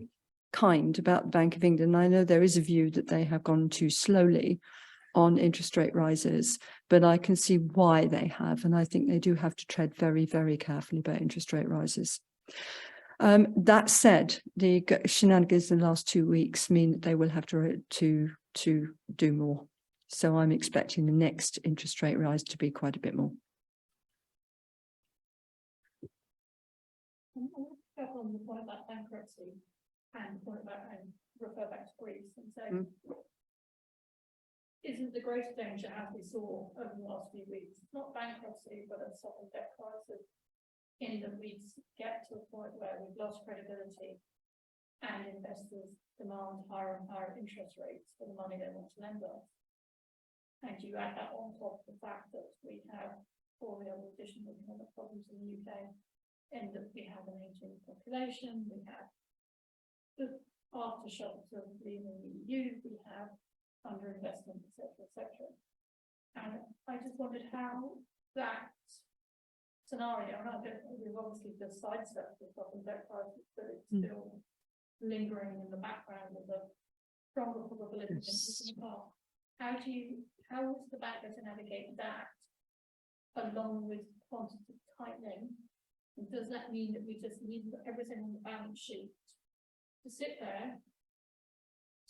kind about the Bank of England. I know there is a view that they have gone too slowly on interest rate rises, but I can see why they have. And I think they do have to tread very, very carefully about interest rate rises. That said, the shenanigans in the last 2 weeks mean that they will have to do more. So I'm expecting the next interest rate rise to be quite a bit more. I want to go on the point about bankruptcy and the point about refer back to Greece and say, isn't the greater danger, as we saw over the last few weeks, not bankruptcy, but a sovereign debt crisis, in that we get to a point where we've lost credibility and investors demand higher and higher interest rates for the money they want to lend us? And you add that on top of the fact that we have all the other additional economic problems in the UK, and that we have an aging population, we have the aftershocks of leaving the EU, we have underinvestment, etc. And I just wondered how that scenario, and I don't know, we've obviously just sidestepped the sovereign debt crisis, but it's still lingering in the background of a stronger probability than in the past. How is the bank going to navigate that along with quantitative tightening? And does that mean that we just need everything on the balance sheet to sit there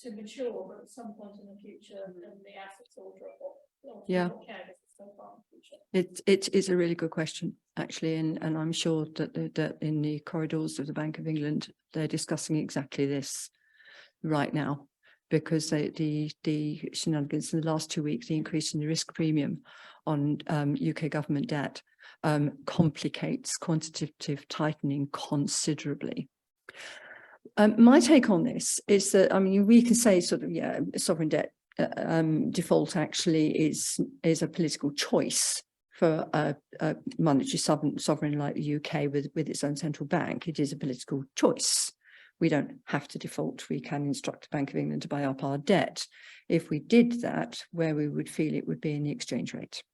to mature, but at some point in the future, then the assets all drop off? Yeah. So far in the future. It is a really good question, actually, and I'm sure that in the corridors of the Bank of England, they're discussing exactly this right now. Because the shenanigans in the last 2 weeks, the increase in the risk premium on UK government debt complicates quantitative tightening considerably. My take on this is that, I mean, we can say sort of, yeah, sovereign debt default actually is a political choice for a monetary sovereign like the UK with its own central bank. It is a political choice. We don't have to default. We can instruct the Bank of England to buy up our debt. If we did that, where we would feel it would be in the exchange rate.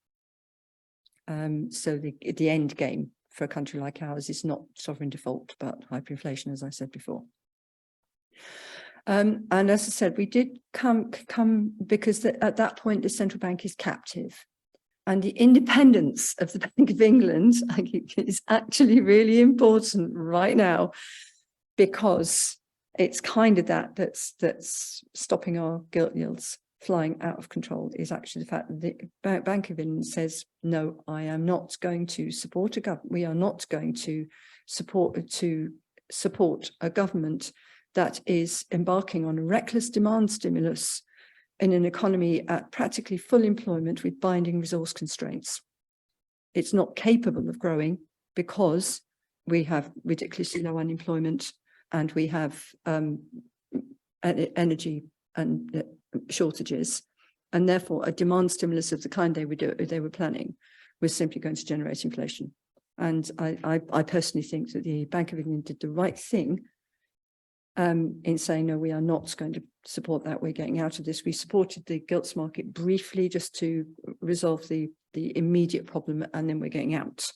So the end game for a country like ours is not sovereign default, but hyperinflation, as I said before. And as I said, we did come because at that point, the central bank is captive. And the independence of the Bank of England, I think, is actually really important right now, because it's kind of that's stopping our gilt yields flying out of control, is actually the fact that the Bank of England says, no, I am not going to support a government. We are not going to support a government that is embarking on a reckless demand stimulus in an economy at practically full employment with binding resource constraints. It's not capable of growing because we have ridiculously low unemployment, and we have energy and shortages, and therefore a demand stimulus of the kind they were planning was simply going to generate inflation. And I personally think that the Bank of England did the right thing in saying, no, we are not going to support that. We're getting out of this. We supported the gilts market briefly just to resolve the immediate problem, and then we're getting out.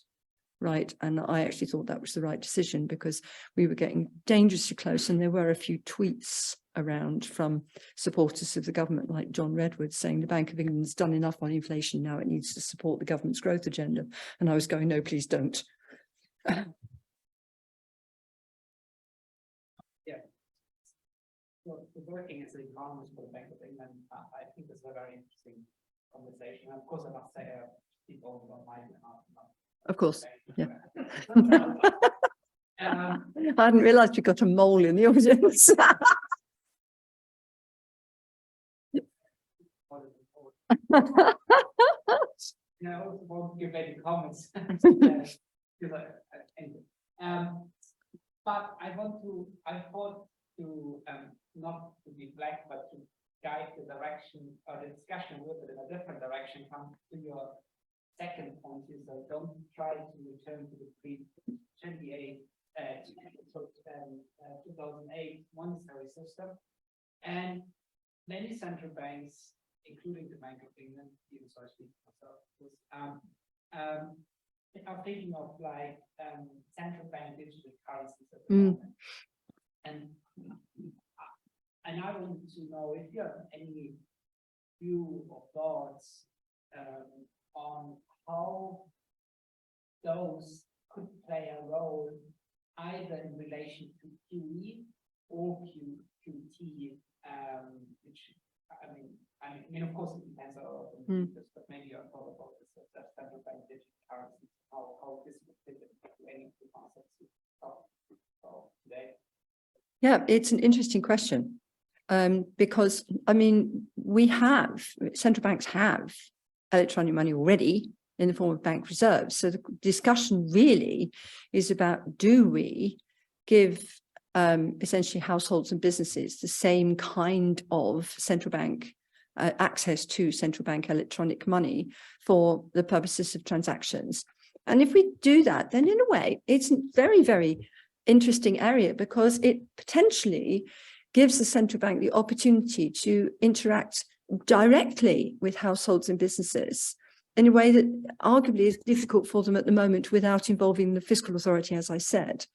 right? And I actually thought that was the right decision because we were getting dangerously close, and there were a few tweets around from supporters of the government, like John Redwood, saying the Bank of England's done enough on inflation, now it needs to support the government's growth agenda. And I was going, no, please don't. Well, working as an economist for the Bank of England, I think this is a very interesting conversation. And of course, I must say, people don't mind it. Of course, yeah. Um, I hadn't realised we got a mole in the audience. No, won't give any comments. But I thought to not to be black, but to guide the direction or the discussion a little bit in a different direction. Come to your second point is that don't try to return to the pre-28 2008 monetary system. And many central banks, including the Bank of England, even so I speak for myself, are thinking of like central bank digital currencies at the moment. And I want to know if you have any view or thoughts on how those could play a role either in relation to QE or QT, which I mean, of course, it depends on this, but maybe you thought about this that central bank digital currency, how this would fit into any of the concepts we talked about today. Yeah, it's an interesting question. Because, I mean, central banks have electronic money already in the form of bank reserves. So the discussion really is about, do we give essentially households and businesses the same kind of central bank access to central bank electronic money for the purposes of transactions? And if we do that, then in a way, it's a very, very interesting area because it potentially gives the central bank the opportunity to interact directly with households and businesses in a way that arguably is difficult for them at the moment without involving the fiscal authority, as I said.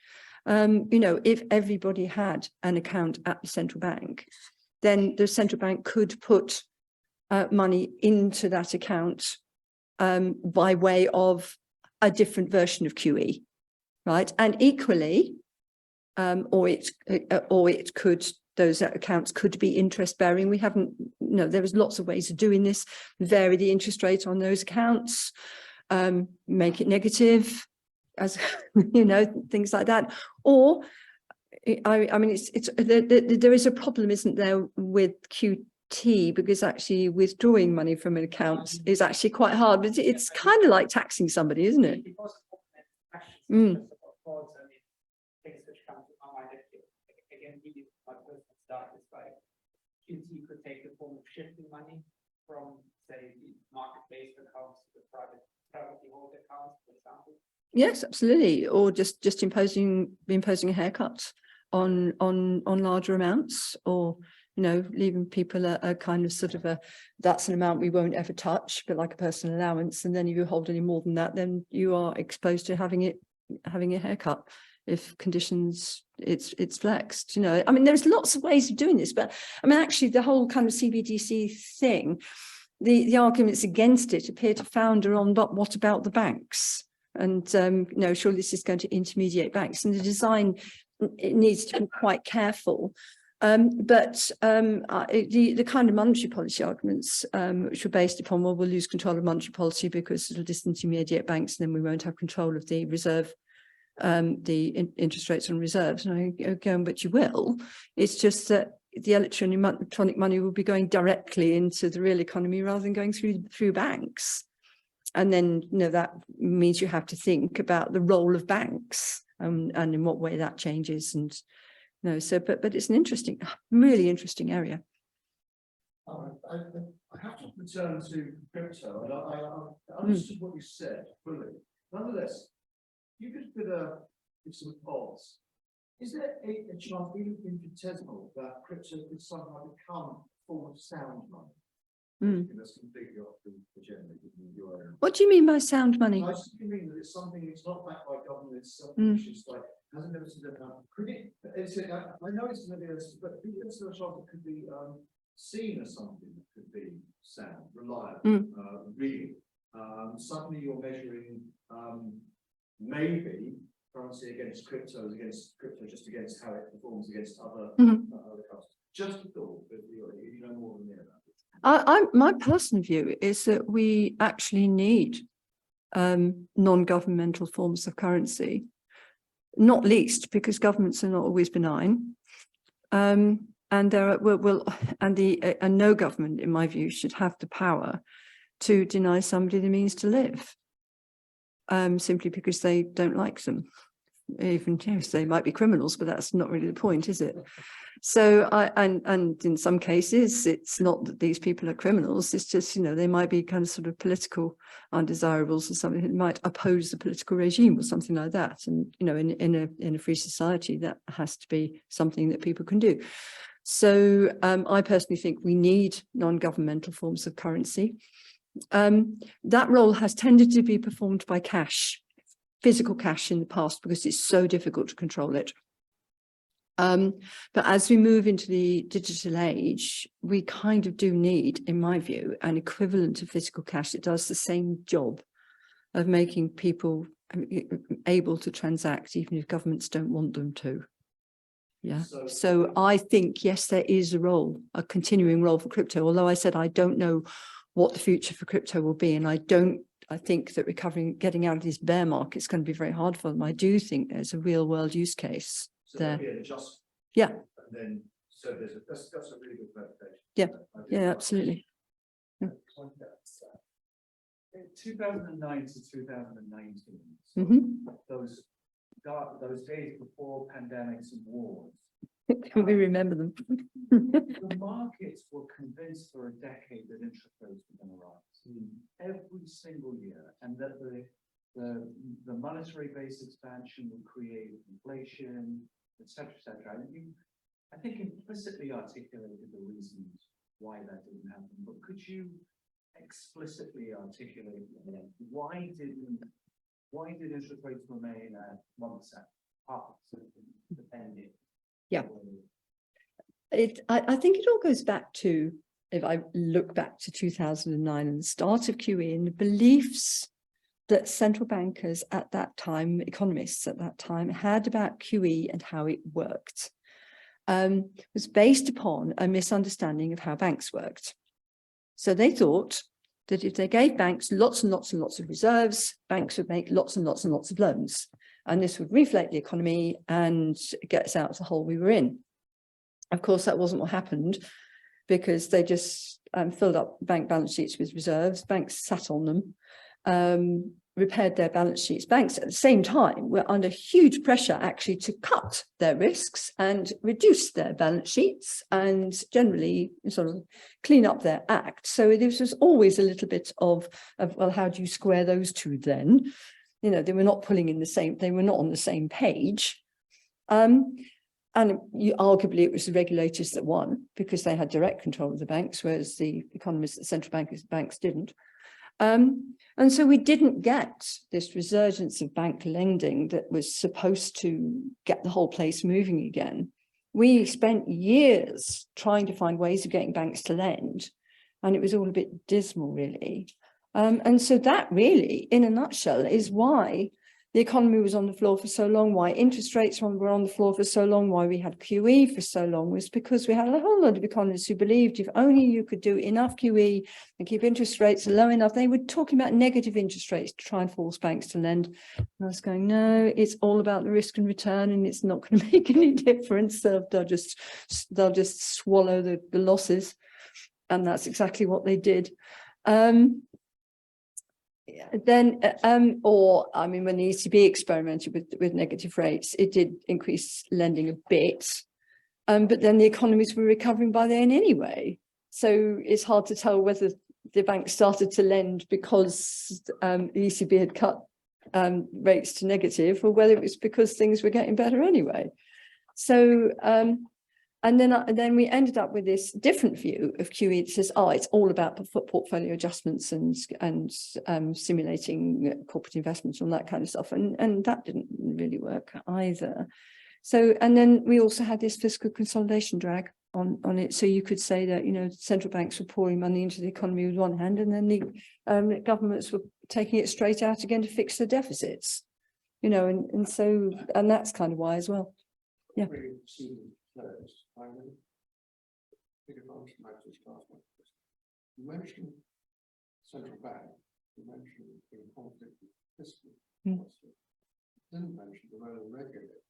You know, if everybody had an account at the central bank, then the central bank could put money into that account by way of a different version of QE, right? And equally, or it could, those accounts could be interest bearing. We haven't, there is lots of ways of doing this. Vary the interest rate on those accounts, make it negative, as things like that. Or, I mean, there is a problem, isn't there, with QT, because actually withdrawing money from an account is actually quite hard. But it's kind of like taxing somebody, isn't it? Things which come to my mind, again, my personal start is like QT could take the form of shifting money from, say, the market-based accounts to the privately held accounts, for example. Yes, absolutely. Or just imposing a haircut on larger amounts, or leaving people a kind of sort of that's an amount we won't ever touch, but like a personal allowance. And then if you hold any more than that, then you are exposed to having a haircut. If conditions, it's flexed, I mean, there's lots of ways of doing this, but I mean, actually the whole kind of CBDC thing, the arguments against it appear to founder on, but what about the banks? And, surely this is going to intermediate banks, and the design, it needs to be quite careful. But the kind of monetary policy arguments, which were based upon, well, we'll lose control of monetary policy because it'll disintermediate banks, and then we won't have control of the reserve, the interest rates on reserves. And I go, but you will. It's just that the electronic money will be going directly into the real economy rather than going through banks. And then, that means you have to think about the role of banks, and in what way that changes. And but it's an really interesting area. I have to return to crypto, and I understood what you said fully. Nonetheless, you could give some odds. Is there a chance, even infinitesimal, that crypto could somehow become a form of sound money? That's completely off the agenda. given your area. What do you mean by sound money? I just mean that it's something that's not backed by government, it's something which is like, hasn't never seen that. Could it, I know it's going to be, but it's a chance that could be seen as something that could be sound, reliable, real. Suddenly you're measuring maybe currency against crypto, just against how it performs against other other currencies. Just a thought, but you know more than me about it. My personal view is that we actually need non-governmental forms of currency, not least because governments are not always benign. And there are, and no government, in my view, should have the power to deny somebody the means to live, simply because they don't like them. Even yes, they might be criminals, but that's not really the point, is it? So and in some cases, it's not that these people are criminals. It's just, you know, they might be kind of sort of political undesirables or something that might oppose the political regime or something like that. And, you know, in a free society, that has to be something that people can do. So I personally think we need non-governmental forms of currency. That role has tended to be performed by cash, physical cash in the past, because it's so difficult to control it. But as we move into the digital age, we kind of do need, in my view, an equivalent of physical cash that does the same job of making people able to transact, even if governments don't want them to. Yeah. So I think, yes, there is a role, a continuing role for crypto, although I said I don't know what the future for crypto will be. And I think that getting out of this bear market is going to be very hard for them. I do think there's a real world use case there. Yeah. And then, so that's a really good clarification. Yeah. Yeah, absolutely. In 2009 to 2019, those days before pandemics and wars, We remember them. the markets were convinced for a decade that interest rates were going to rise every single year, and that the monetary base expansion would create inflation, etc., etc. And you, I think, implicitly articulated the reasons why that didn't happen. But could you explicitly articulate why did interest rates remain at 1%, half depending? Yeah. I think it all goes back to, if I look back to 2009 and the start of QE, and the beliefs that central bankers at that time, economists at that time, had about QE and how it worked, was based upon a misunderstanding of how banks worked. So they thought that if they gave banks lots and lots and lots of reserves, banks would make lots and lots and lots of loans. And this would reflate the economy and get us out of the hole we were in. Of course, that wasn't what happened, because they just filled up bank balance sheets with reserves. Banks sat on them, repaired their balance sheets. Banks at the same time were under huge pressure actually to cut their risks and reduce their balance sheets and generally sort of clean up their act. So this was always a little bit of well, how do you square those two then? You know, they were not pulling in the same, they were not on the same page. And arguably it was the regulators that won, because they had direct control of the banks, whereas the economists, the central banks didn't. And so we didn't get this resurgence of bank lending that was supposed to get the whole place moving again. We spent years trying to find ways of getting banks to lend, and it was all a bit dismal, really. And so that really, in a nutshell, is why the economy was on the floor for so long, why interest rates were on the floor for so long, why we had QE for so long, was because we had a whole lot of economists who believed if only you could do enough QE and keep interest rates low enough, they were talking about negative interest rates to try and force banks to lend. And I was going, no, it's all about the risk and return, and it's not going to make any difference. They'll just swallow the losses. And that's exactly what they did. Then, or I mean, when the ECB experimented with negative rates, it did increase lending a bit, but then the economies were recovering by then anyway. So it's hard to tell whether the bank started to lend because the ECB had cut rates to negative, or whether it was because things were getting better anyway. So And then we ended up with this different view of QE that says, oh, it's all about portfolio adjustments and stimulating corporate investments and that kind of stuff. And that didn't really work either. So, and then we also had this fiscal consolidation drag on it. So you could say that, you know, central banks were pouring money into the economy with one hand, and then the governments were taking it straight out again to fix the deficits, you know, and so, and that's kind of why as well. Yeah. Really seeing closed, I really take advantage of my just last one. You mentioned central bank, you mentioned in conflict with fiscal policy. You didn't mention the role of regulators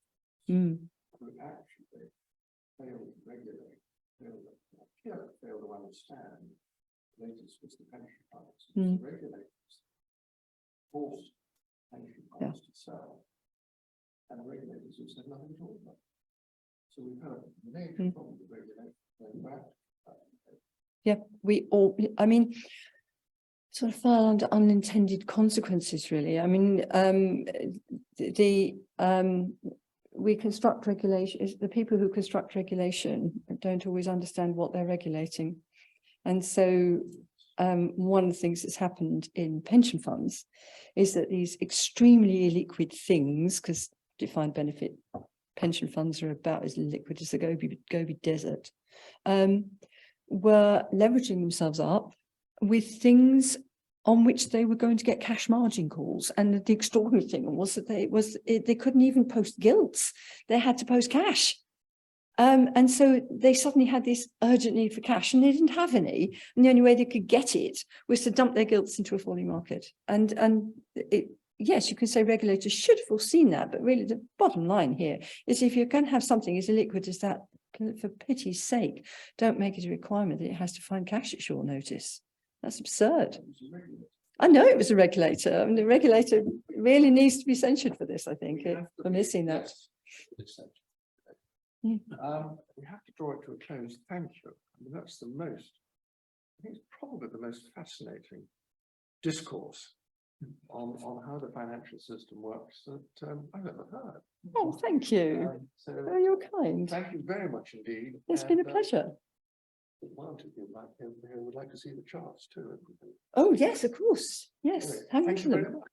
who actually fail to regulate, fail to understand the latest with the pension funds. The regulators force pension funds to sell, and the regulators who said nothing at all about it. So we've had a major problem with regulation going back. Yeah, we all, I mean, sort of fell under unintended consequences, really. I mean, we construct regulation, the people who construct regulation don't always understand what they're regulating. And so one of the things that's happened in pension funds is that these extremely illiquid things, because defined benefit pension funds are about as liquid as the Gobi Desert, were leveraging themselves up with things on which they were going to get cash margin calls. And the extraordinary thing was that they couldn't even post gilts. They had to post cash. And so they suddenly had this urgent need for cash, and they didn't have any. And the only way they could get it was to dump their gilts into a falling market. And yes, you can say regulators should have foreseen that, but really the bottom line here is if you're going to have something as illiquid as that, for pity's sake, don't make it a requirement that it has to find cash at short notice. That's absurd. I know it was a regulator. I mean, the regulator really needs to be censured for this, I think, for missing that. We have to draw it to a close. Thank you. I mean, that's the most, I think it's probably the most fascinating discourse on how the financial system works that I've ever heard. Oh, thank you. So Oh, you're kind. thank you very much indeed. It's been a pleasure. One of you would like to see the charts too. Oh, yes, of course. Yes, Anyway, hang on thank to you very them. much.